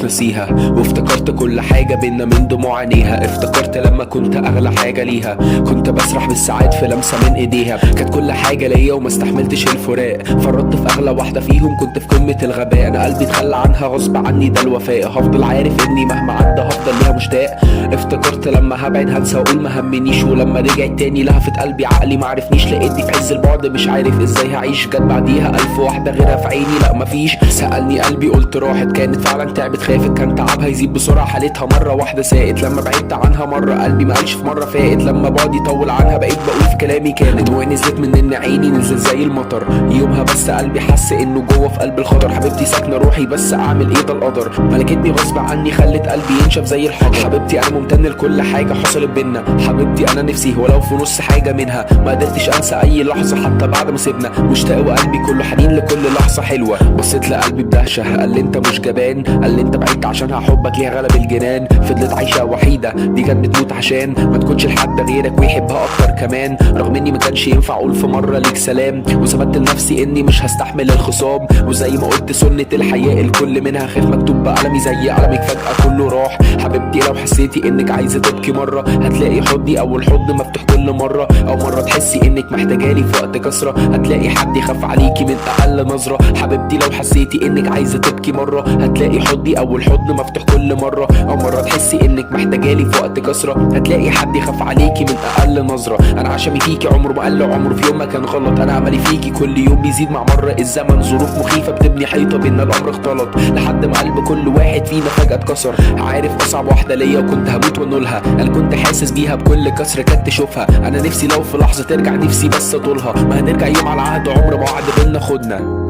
ناسيها، وافتكرت كل حاجة بينا من دموع عينيها. افتكرت لما كنت اغلى حاجة ليها، كنت بسرح بالساعات في لمسة من ايديها. كانت كل حاجة ليا وما استحملتش الفراق، فرطت في اغلى واحدة فيهم، كنت في قمة الغباء. انا قلبي اتخلى عنها غصب عني، ده الوفاء. هفضل عارف اني مهما عدى هفضل ليها مشتاق. افتكرت لما هبعد هنسى واقول ما همنيش، ولما رجعت تاني لهفت قلبي عقلي معرفنيش. لقيتني في عز البعد مش عارف ازاي هعيش. جت بعديها الف واحدة غيرها في عيني، لا مفيش. سألني قلبي قلت راحت، كانت فعلا تعبت خافت. كان تعبها يزيد بسرعة، حالتها مرة واحدة ساءت. لما بعدت عنها مرة قلبي ما قالش في مرة فائت. لما بعدي طول عنها بقيت بقول في كلامي كانت، ونزلت من عيني نزل زي المطر. يومها بس قلبي حس انه جوه في قلب الخطر. حبيبتي ساكنة روحي بس اعمل ايه، ده القدر. ملكتني غصب عني خلت قلبي ينشف زي الحجر. حبيبتي انا ممتن لكل حاجة حصلت بينا. حبيبتي انا نفسي ولو في نص حاجة منها. ما قدرتش انسى اي لحظة حتى بعد ما سيبنا. مشتاق وقلبي كله حنين لكل لحظة حلوة. بصيت لقلبي بدهشة قال لي انت مش جبان، قال لي انت بعدت عشان حبك ليها غلب الجنان. فضلت عايشة وحيدة دي كانت بتموت عشان ما تكونش لحد غيرك ويحبها اكتر كمان. رغم اني ما كانش ينفع اقول في مرة ليك سلام، وثبت لنفسي اني مش هستحمل الخصام. وزي ما قلت سنة الحياة الكل منها خاف، مكتوب بقلمي زي قلمك فجأة كله راح. حبيبتي لو حسيتي انك عايزة تبكي مرة، هتلاقي حضني اول حضن مفتوح كل مرة. او مرة تحسي انك محتاجالي في وقت كسرة، هتلاقي حد يخاف عليكي من اقل نظرة. حبيبتي لو حسيتي انك عايزة تبكي مرة، هتلاقي حضني اول حضن مفتوح كل مرة. او مرة تحسي انك محتاجالي في وقت كسرة، هتلاقي حد يخاف عليكي من اقل نظرة. انا عشمي فيكي عمره ما قل، عمره في يوم ما كان غلط. انا عملي فيكي كل يوم بيزيد مع مر الزمن. ظروف مخيفة بتبني حيطة بينا الامر اختلط، لحد ما قلب كل واحد فينا فجأة اتكسر. عارف اصعب واحدة ليا وكنت هموت وانولها، انا كنت حاسس بيها بكل كسر كانت تشوفها. انا نفسي لو في لحظة ترجع نفسي بس اطولها. ما هنرجع يوم على عهد عمر ما وعد بينا خدنا.